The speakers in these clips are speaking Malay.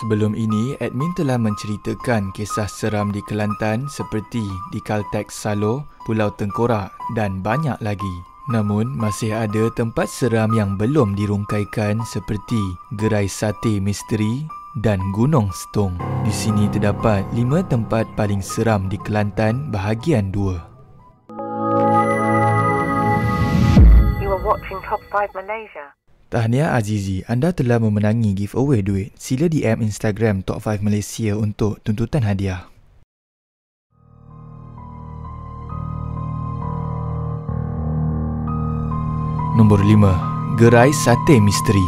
Sebelum ini, admin telah menceritakan kisah seram di Kelantan seperti di Caltex Salo, Pulau Tengkorak dan banyak lagi. Namun, masih ada tempat seram yang belum dirungkaikan seperti Gerai Sate Misteri dan Gunung Stong. Di sini terdapat 5 tempat paling seram di Kelantan bahagian 2. You are watching Top 5 Malaysia. Tahniah Azizi, anda telah memenangi giveaway duit. Sila DM Instagram Top 5 Malaysia untuk tuntutan hadiah. Nombor 5. Gerai Sate Misteri.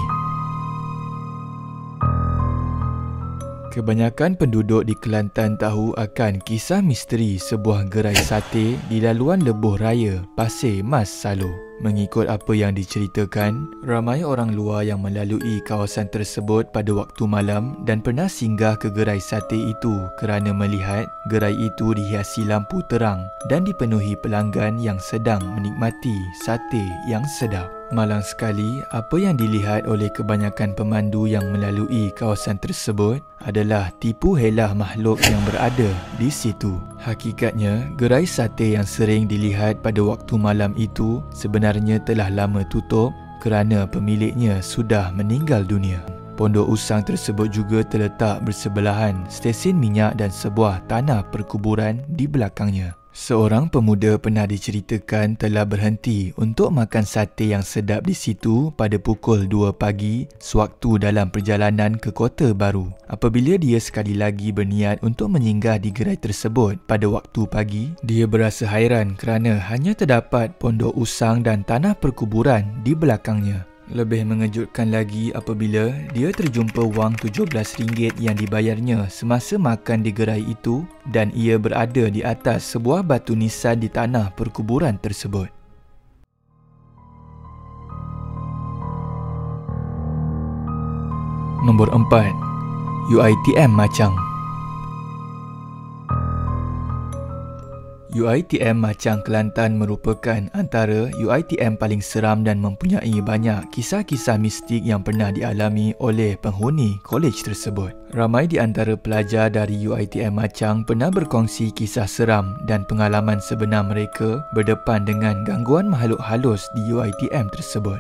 Kebanyakan penduduk di Kelantan tahu akan kisah misteri sebuah gerai sate di laluan lebuh raya Pasir Mas Salo. Mengikut apa yang diceritakan, ramai orang luar yang melalui kawasan tersebut pada waktu malam dan pernah singgah ke gerai sate itu kerana melihat gerai itu dihiasi lampu terang dan dipenuhi pelanggan yang sedang menikmati sate yang sedap. Malang sekali, apa yang dilihat oleh kebanyakan pemandu yang melalui kawasan tersebut adalah tipu helah makhluk yang berada di situ. Hakikatnya, gerai sate yang sering dilihat pada waktu malam itu sebenarnya telah lama tutup kerana pemiliknya sudah meninggal dunia. Pondok usang tersebut juga terletak bersebelahan stesen minyak dan sebuah tanah perkuburan di belakangnya. Seorang pemuda pernah diceritakan telah berhenti untuk makan sate yang sedap di situ pada pukul 2 pagi sewaktu dalam perjalanan ke Kota Baru. Apabila dia sekali lagi berniat untuk menyinggah di gerai tersebut pada waktu pagi, dia berasa hairan kerana hanya terdapat pondok usang dan tanah perkuburan di belakangnya. Lebih mengejutkan lagi apabila dia terjumpa wang RM17 yang dibayarnya semasa makan di gerai itu dan ia berada di atas sebuah batu nisan di tanah perkuburan tersebut. Nombor 4. UiTM Machang. UiTM Machang Kelantan merupakan antara UiTM paling seram dan mempunyai banyak kisah-kisah mistik yang pernah dialami oleh penghuni kolej tersebut. Ramai di antara pelajar dari UiTM Machang pernah berkongsi kisah seram dan pengalaman sebenar mereka berdepan dengan gangguan makhluk halus di UiTM tersebut.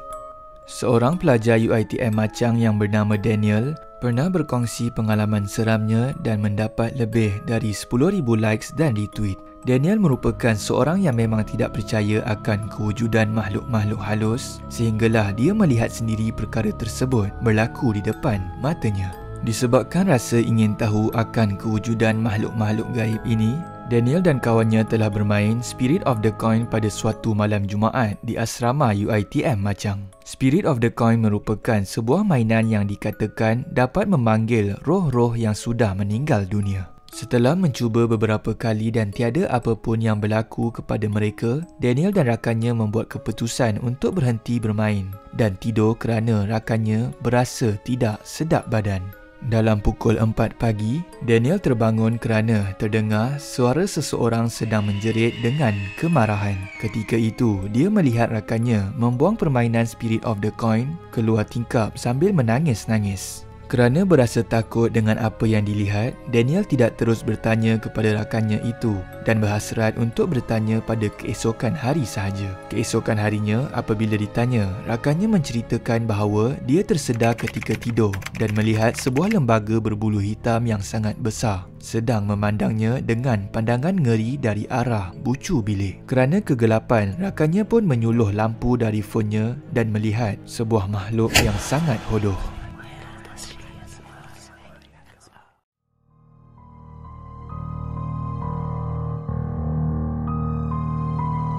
Seorang pelajar UiTM Machang yang bernama Daniel pernah berkongsi pengalaman seramnya dan mendapat lebih dari 10,000 likes dan retweet. Daniel merupakan seorang yang memang tidak percaya akan kewujudan makhluk-makhluk halus sehinggalah dia melihat sendiri perkara tersebut berlaku di depan matanya. Disebabkan rasa ingin tahu akan kewujudan makhluk-makhluk gaib ini, Daniel dan kawannya telah bermain Spirit of the Coin pada suatu malam Jumaat di asrama UiTM Machang. Spirit of the Coin merupakan sebuah mainan yang dikatakan dapat memanggil roh-roh yang sudah meninggal dunia. Setelah mencuba beberapa kali dan tiada apa pun yang berlaku kepada mereka, Daniel dan rakannya membuat keputusan untuk berhenti bermain dan tidur kerana rakannya berasa tidak sedap badan. Dalam pukul 4 pagi, Daniel terbangun kerana terdengar suara seseorang sedang menjerit dengan kemarahan. Ketika itu, dia melihat rakannya membuang permainan Spirit of the Coin keluar tingkap sambil menangis-nangis. Kerana berasa takut dengan apa yang dilihat, Daniel tidak terus bertanya kepada rakannya itu dan berhasrat untuk bertanya pada keesokan hari sahaja. Keesokan harinya, apabila ditanya, rakannya menceritakan bahawa dia tersedar ketika tidur dan melihat sebuah lembaga berbulu hitam yang sangat besar sedang memandangnya dengan pandangan ngeri dari arah bucu bilik. Kerana kegelapan, rakannya pun menyuluh lampu dari fonnya dan melihat sebuah makhluk yang sangat hodoh.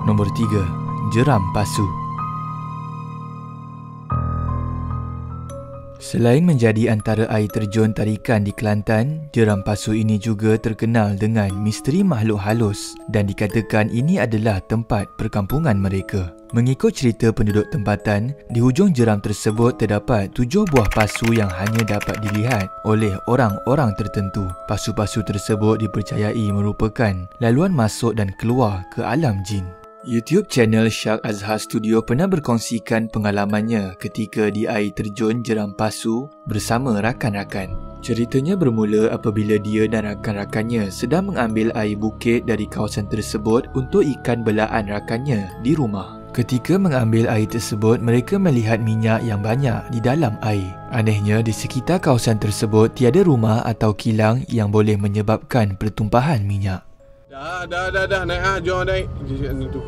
Nombor 3. Jeram Pasu. Selain menjadi antara air terjun tarikan di Kelantan, Jeram Pasu ini juga terkenal dengan misteri makhluk halus dan dikatakan ini adalah tempat perkampungan mereka. Mengikut cerita penduduk tempatan, di hujung jeram tersebut terdapat 7 buah pasu yang hanya dapat dilihat oleh orang-orang tertentu. Pasu-pasu tersebut dipercayai merupakan laluan masuk dan keluar ke alam jin. YouTube channel Shark Azhar Studio pernah berkongsikan pengalamannya ketika di air terjun Jeram Pasu bersama rakan-rakan. Ceritanya bermula apabila dia dan rakan-rakannya sedang mengambil air bukit dari kawasan tersebut untuk ikan belaan rakannya di rumah. Ketika mengambil air tersebut, mereka melihat minyak yang banyak di dalam air. Anehnya, di sekitar kawasan tersebut tiada rumah atau kilang yang boleh menyebabkan pertumpahan minyak. Dah naik jom naik. Dia cakap tu.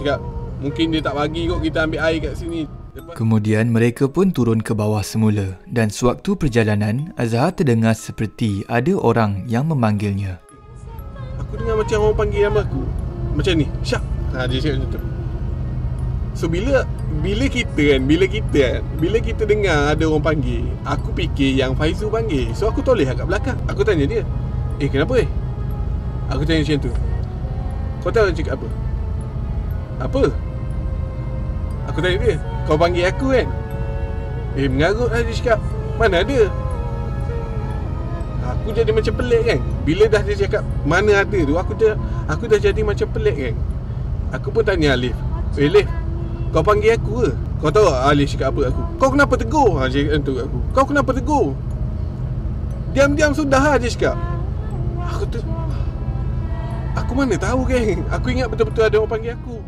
Cakap mungkin dia tak bagi kot kita ambil air kat sini. Kemudian mereka pun turun ke bawah semula dan sewaktu perjalanan, Azhar terdengar seperti ada orang yang memanggilnya. Aku dengar macam orang panggil nama aku. Macam ni, Syak. Dia cakap macam tu. So bila kita dengar ada orang panggil, aku fikir yang Faizul panggil. So aku toleh kat belakang. Aku tanya dia, kenapa Aku tanya macam tu. Kau tahu dia cakap apa? Apa? Aku tanya dia, kau panggil aku kan? Mengarut lah dia cakap. Mana ada? Aku jadi macam pelik kan. Bila dah dia cakap mana ada tu, aku dah jadi macam pelik kan. Aku pun tanya Alif, Alif, kau panggil aku ke? Kau tahu Alif cakap apa aku? Kau kenapa tegur? Dia cakap tu aku. Kau kenapa tegur? Diam-diam sudah lah dia cakap. Aku mana tahu geng. Aku ingat betul-betul ada orang panggil aku.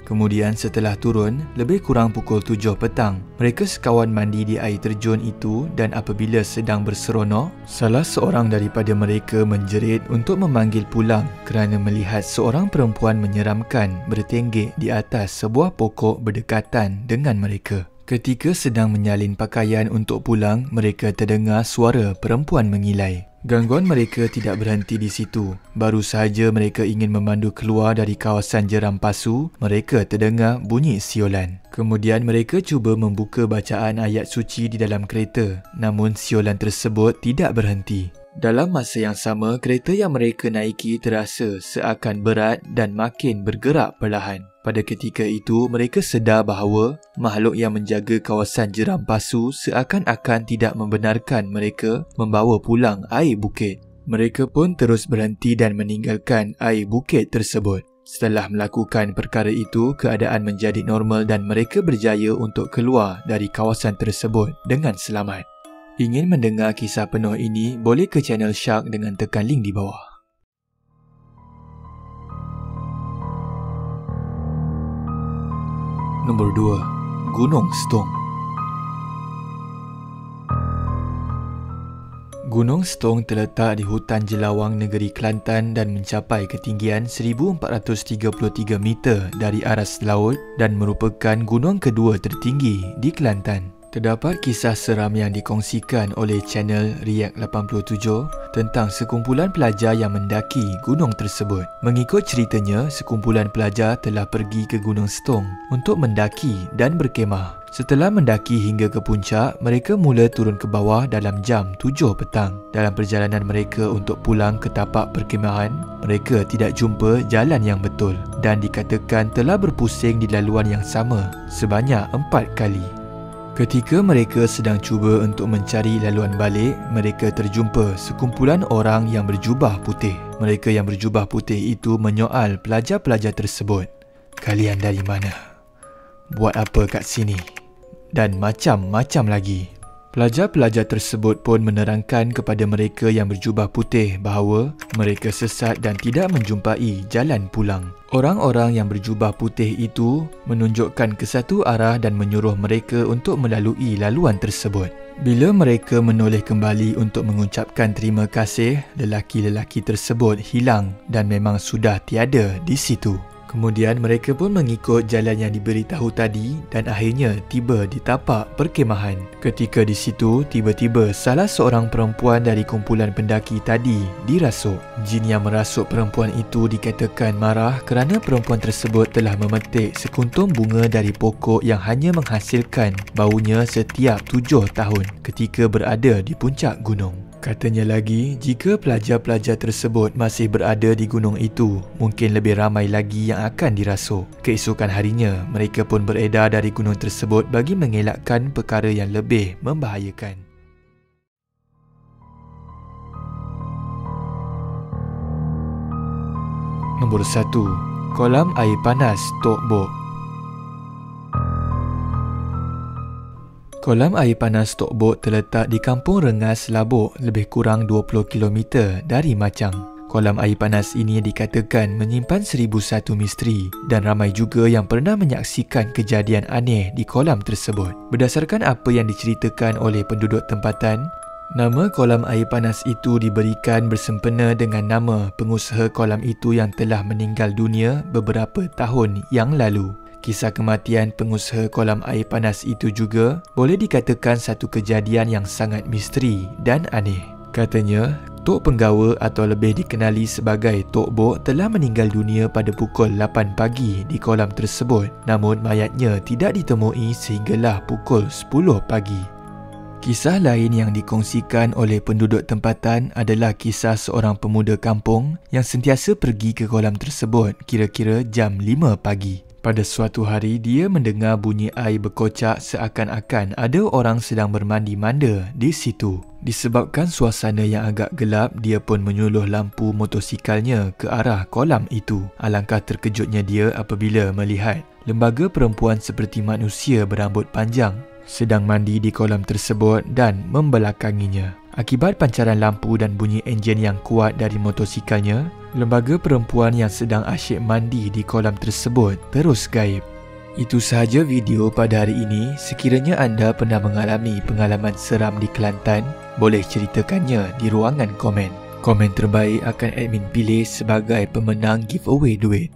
Kemudian setelah turun, lebih kurang pukul 7 petang, mereka sekawan mandi di air terjun itu dan apabila sedang berseronok, salah seorang daripada mereka menjerit untuk memanggil pulang kerana melihat seorang perempuan menyeramkan bertenggek di atas sebuah pokok berdekatan dengan mereka. Ketika sedang menyalin pakaian untuk pulang, mereka terdengar suara perempuan mengilai. Gangguan mereka tidak berhenti di situ. Baru sahaja mereka ingin memandu keluar dari kawasan jeram pasu, mereka terdengar bunyi siolan. Kemudian mereka cuba membuka bacaan ayat suci di dalam kereta, namun siolan tersebut tidak berhenti. Dalam masa yang sama, kereta yang mereka naiki terasa seakan berat dan makin bergerak perlahan. Pada ketika itu, mereka sedar bahawa makhluk yang menjaga kawasan jeram pasu seakan-akan tidak membenarkan mereka membawa pulang air bukit. Mereka pun terus berhenti dan meninggalkan air bukit tersebut. Setelah melakukan perkara itu, keadaan menjadi normal dan mereka berjaya untuk keluar dari kawasan tersebut dengan selamat. Ingin mendengar kisah penuh ini, boleh ke channel Shark dengan tekan link di bawah. Nombor 2. Gunung Stong. Gunung Stong terletak di hutan Jelawang, negeri Kelantan dan mencapai ketinggian 1433 meter dari aras laut dan merupakan gunung kedua tertinggi di Kelantan. Terdapat kisah seram yang dikongsikan oleh channel React 87 tentang sekumpulan pelajar yang mendaki gunung tersebut. Mengikut ceritanya, sekumpulan pelajar telah pergi ke Gunung Stong untuk mendaki dan berkemah. Setelah mendaki hingga ke puncak, mereka mula turun ke bawah dalam jam 7 petang. Dalam perjalanan mereka untuk pulang ke tapak perkemahan, mereka tidak jumpa jalan yang betul dan dikatakan telah berpusing di laluan yang sama sebanyak 4 kali. Ketika mereka sedang cuba untuk mencari laluan balik, mereka terjumpa sekumpulan orang yang berjubah putih. Mereka yang berjubah putih itu menyoal pelajar-pelajar tersebut. Kalian dari mana? Buat apa kat sini? Dan macam-macam lagi. Pelajar-pelajar tersebut pun menerangkan kepada mereka yang berjubah putih bahawa mereka sesat dan tidak menjumpai jalan pulang. Orang-orang yang berjubah putih itu menunjukkan ke satu arah dan menyuruh mereka untuk melalui laluan tersebut. Bila mereka menoleh kembali untuk mengucapkan terima kasih, lelaki-lelaki tersebut hilang dan memang sudah tiada di situ. Kemudian mereka pun mengikut jalan yang diberitahu tadi dan akhirnya tiba di tapak perkemahan. Ketika di situ, tiba-tiba salah seorang perempuan dari kumpulan pendaki tadi dirasuk. Jin yang merasuk perempuan itu dikatakan marah kerana perempuan tersebut telah memetik sekuntum bunga dari pokok yang hanya menghasilkan baunya setiap 7 tahun ketika berada di puncak gunung. Katanya lagi, jika pelajar-pelajar tersebut masih berada di gunung itu, mungkin lebih ramai lagi yang akan dirasuk. Keesokan harinya, mereka pun beredar dari gunung tersebut bagi mengelakkan perkara yang lebih membahayakan. Nombor 1. Kolam air panas Tok Bok. Kolam air panas Tok Bok terletak di Kampung Rengas, Labuk, lebih kurang 20 km dari Machang. Kolam air panas ini dikatakan menyimpan 1001 misteri dan ramai juga yang pernah menyaksikan kejadian aneh di kolam tersebut. Berdasarkan apa yang diceritakan oleh penduduk tempatan, nama kolam air panas itu diberikan bersempena dengan nama pengusaha kolam itu yang telah meninggal dunia beberapa tahun yang lalu. Kisah kematian pengusaha kolam air panas itu juga boleh dikatakan satu kejadian yang sangat misteri dan aneh. Katanya, Tok Penggawa atau lebih dikenali sebagai Tok Bok telah meninggal dunia pada pukul 8 pagi di kolam tersebut, namun mayatnya tidak ditemui sehinggalah pukul 10 pagi. Kisah lain yang dikongsikan oleh penduduk tempatan adalah kisah seorang pemuda kampung yang sentiasa pergi ke kolam tersebut kira-kira jam 5 pagi. Pada suatu hari, dia mendengar bunyi air berkocak seakan-akan ada orang sedang bermandi manda di situ. Disebabkan suasana yang agak gelap, dia pun menyuluh lampu motosikalnya ke arah kolam itu. Alangkah terkejutnya dia apabila melihat lembaga perempuan seperti manusia berambut panjang sedang mandi di kolam tersebut dan membelakanginya. Akibat pancaran lampu dan bunyi enjin yang kuat dari motosikalnya, lembaga perempuan yang sedang asyik mandi di kolam tersebut terus gaib. Itu sahaja video pada hari ini. Sekiranya anda pernah mengalami pengalaman seram di Kelantan, boleh ceritakannya di ruangan komen. Komen terbaik akan admin pilih sebagai pemenang giveaway duit.